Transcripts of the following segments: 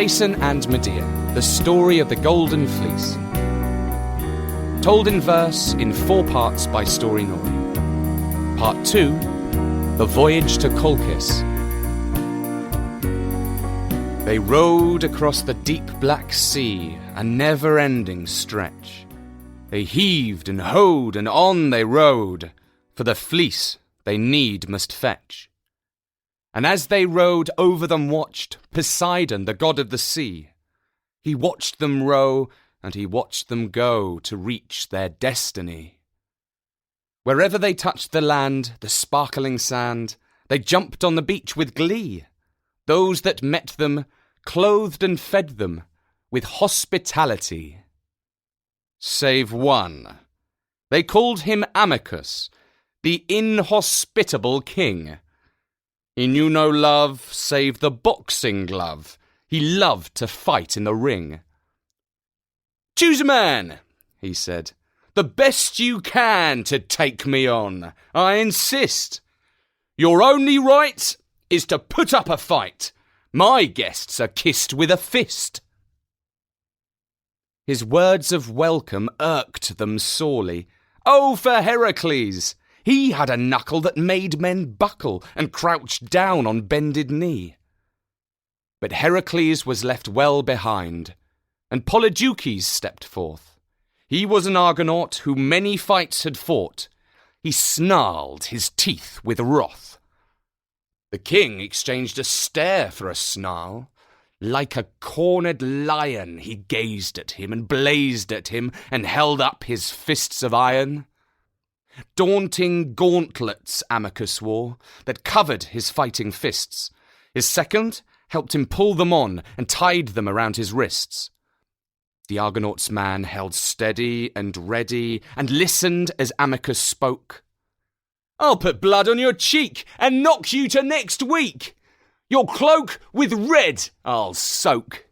Jason and Medea, the story of the Golden Fleece. Told in verse in 4 parts by Story Nori. Part 2, The Voyage to Colchis. They rowed across the deep black sea, a never-ending stretch. They heaved and hoed, and on they rowed, for the fleece they need must fetch. And as they rowed, over them watched Poseidon, the god of the sea. He watched them row, and he watched them go to reach their destiny. Wherever they touched the land, the sparkling sand, they jumped on the beach with glee. Those that met them clothed and fed them with hospitality. Save one. They called him Amycus, the inhospitable king. He knew no love save the boxing glove. He loved to fight in the ring. "Choose a man," he said, "the best you can to take me on. I insist. Your only right is to put up a fight. My guests are kissed with a fist." His words of welcome irked them sorely. Oh, for Heracles! He had a knuckle that made men buckle and crouched down on bended knee. But Heracles was left well behind, and Polydeuces stepped forth. He was an Argonaut who many fights had fought. He snarled his teeth with wrath. The king exchanged a stare for a snarl. Like a cornered lion he gazed at him and blazed at him and held up his fists of iron. Daunting gauntlets Amycus wore that covered his fighting fists. His second helped him pull them on and tied them around his wrists. The Argonaut's man held steady and ready and listened as Amycus spoke. "I'll put blood on your cheek and knock you to next week. Your cloak with red I'll soak."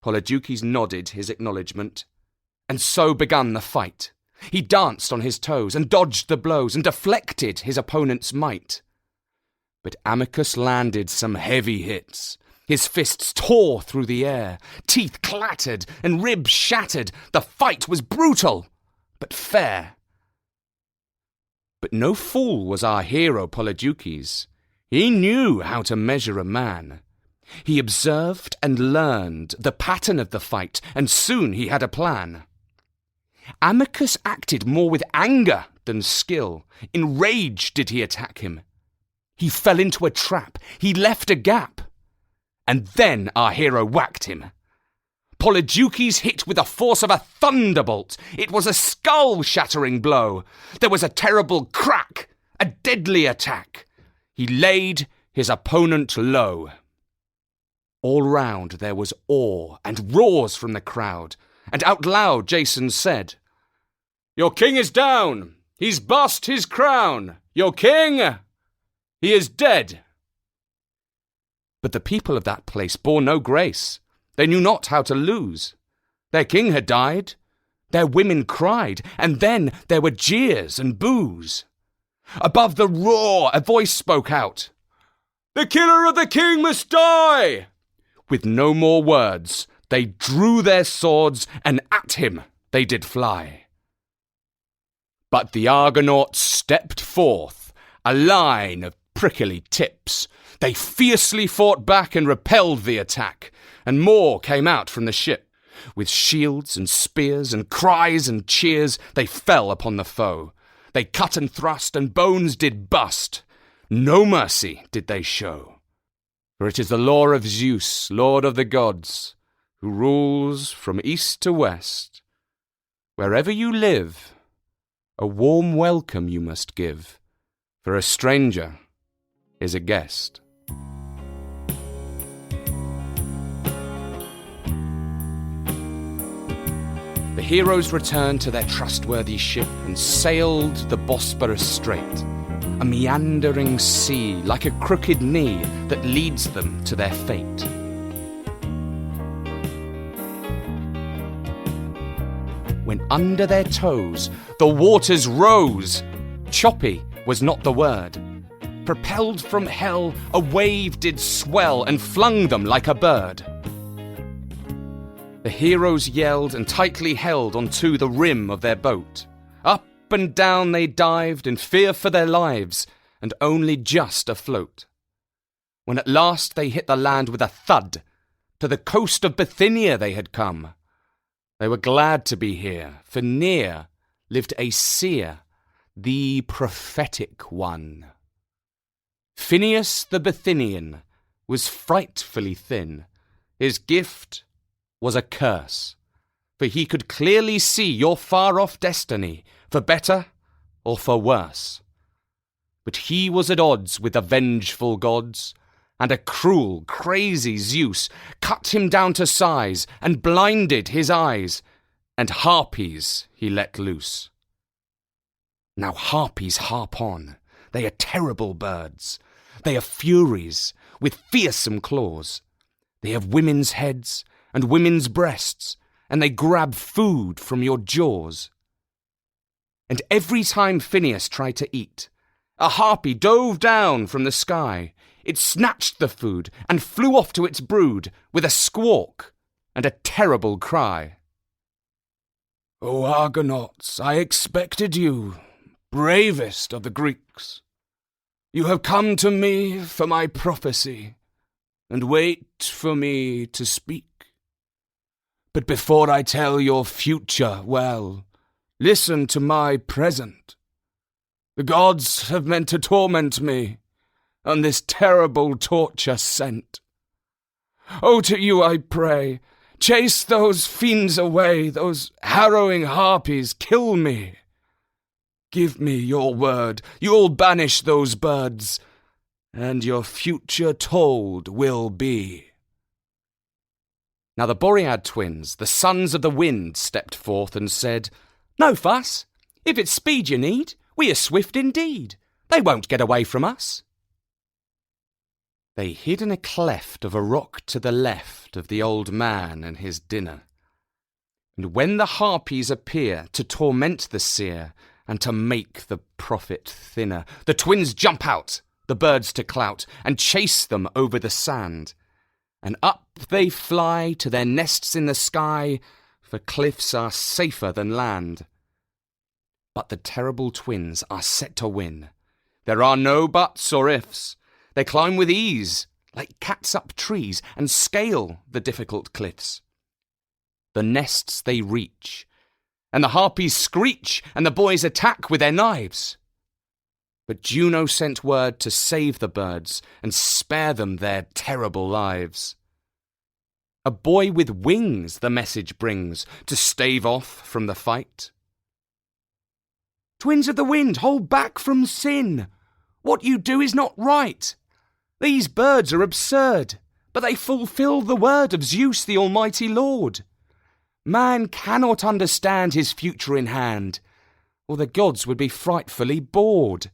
Polydeuces nodded his acknowledgement, and so begun the fight. He danced on his toes and dodged the blows and deflected his opponent's might. But Amycus landed some heavy hits. His fists tore through the air, teeth clattered and ribs shattered. The fight was brutal, but fair. But no fool was our hero Polydeuces. He knew how to measure a man. He observed and learned the pattern of the fight, and soon he had a plan. Amycus acted more with anger than skill. In rage did he attack him. He fell into a trap. He left a gap. And then our hero whacked him. Polydeuces hit with the force of a thunderbolt. It was a skull-shattering blow. There was a terrible crack, a deadly attack. He laid his opponent low. All round there was awe and roars from the crowd, and out loud Jason said, "Your king is down. He's bust his crown. Your king, he is dead." But the people of that place bore no grace. They knew not how to lose. Their king had died. Their women cried, and then there were jeers and boos. Above the roar, a voice spoke out, "The killer of the king must die!" With no more words, they drew their swords, and at him they did fly. But the Argonauts stepped forth, a line of prickly tips. They fiercely fought back and repelled the attack, and more came out from the ship. With shields and spears and cries and cheers, they fell upon the foe. They cut and thrust, and bones did bust. No mercy did they show. For it is the law of Zeus, lord of the gods, who rules from east to west. Wherever you live, a warm welcome you must give, for a stranger is a guest. The heroes returned to their trustworthy ship and sailed the Bosporus Strait, a meandering sea like a crooked knee that leads them to their fate. When under their toes the waters rose, choppy was not the word. propelled from hell, a wave did swell and flung them like a bird. The heroes yelled and tightly held onto the rim of their boat. Up and down they dived in fear for their lives, and only just afloat. When at last they hit the land with a thud, to the coast of Bithynia they had come. They were glad to be here, for near lived a seer, the prophetic one. Phineas the Bithynian was frightfully thin. His gift was a curse, for he could clearly see your far-off destiny, for better or for worse. But he was at odds with the vengeful gods, and a cruel, crazy Zeus cut him down to size and blinded his eyes, and harpies he let loose. Now harpies harp on. They are terrible birds. They are furies with fearsome claws. They have women's heads and women's breasts, and they grab food from your jaws. And every time Phineas tried to eat, a harpy dove down from the sky. It snatched the food and flew off to its brood with a squawk and a terrible cry. "O Argonauts, I expected you, bravest of the Greeks. You have come to me for my prophecy, and wait for me to speak. But before I tell your future well, listen to my present. The gods have meant to torment me, and this terrible torture sent. Oh, to you I pray, chase those fiends away, those harrowing harpies, kill me. Give me your word, you'll banish those birds, and your future told will be." Now the Boread twins, the sons of the wind, stepped forth and said, "No fuss. If it's speed you need, we are swift indeed. They won't get away from us." They hid in a cleft of a rock to the left of the old man and his dinner. And when the harpies appear to torment the seer and to make the prophet thinner, the twins jump out, the birds to clout, and chase them over the sand. And up they fly to their nests in the sky, for cliffs are safer than land. But the terrible twins are set to win. There are no buts or ifs. They climb with ease, like cats up trees, and scale the difficult cliffs. The nests they reach, and the harpies screech, and the boys attack with their knives. But Juno sent word to save the birds and spare them their terrible lives. A boy with wings the message brings to stave off from the fight. "Twins of the wind, hold back from sin. What you do is not right. These birds are absurd, but they fulfill the word of Zeus the Almighty Lord. Man cannot understand his future in hand, or the gods would be frightfully bored.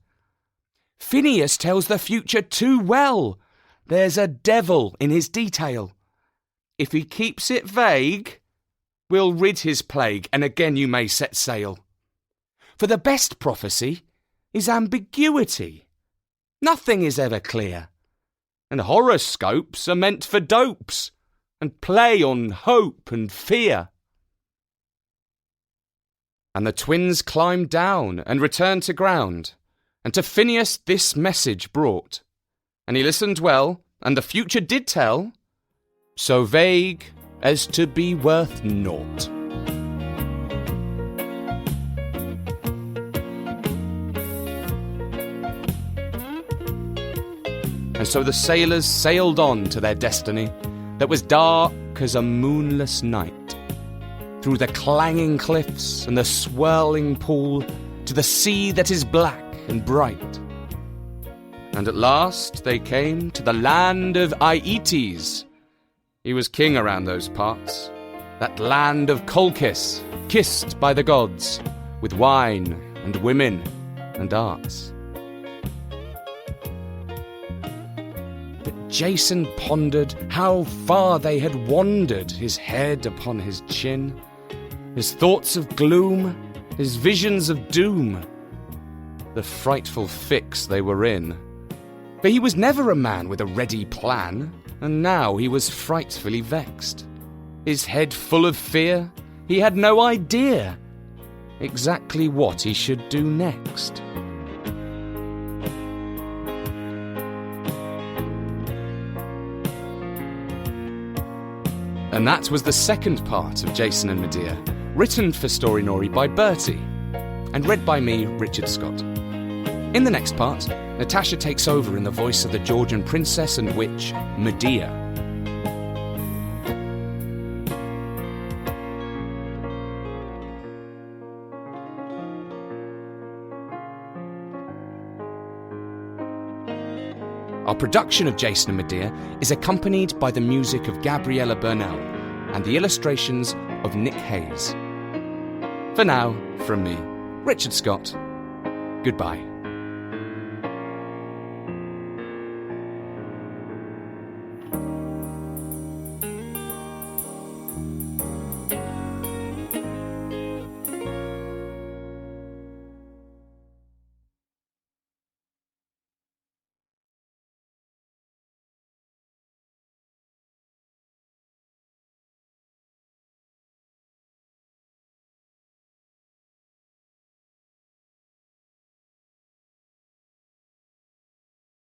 Phineas tells the future too well. There's a devil in his detail. If he keeps it vague, we'll rid his plague, and again you may set sail. For the best prophecy is ambiguity. Nothing is ever clear. And horoscopes are meant for dopes, and play on hope and fear." And the twins climbed down and returned to ground, and to Phineas this message brought. And he listened well, and the future did tell, so vague as to be worth naught. And so the sailors sailed on to their destiny that was dark as a moonless night, through the clanging cliffs and the swirling pool, to the sea that is black and bright. And at last they came to the land of Aeetes. He was king around those parts, that land of Colchis, kissed by the gods, with wine and women and arts. Jason pondered how far they had wandered, his head upon his chin, his thoughts of gloom, his visions of doom, the frightful fix they were in, For he was never a man with a ready plan, and now he was frightfully vexed. His head full of fear, he had no idea exactly what he should do next. And that was the second part of Jason and Medea, written for Storynori by Bertie, and read by me, Richard Scott. In the next part, Natasha takes over in the voice of the Georgian princess and witch, Medea. Our production of Jason and Medea is accompanied by the music of Gabriella Burnell and the illustrations of Nick Hayes. For now, from me, Richard Scott, goodbye.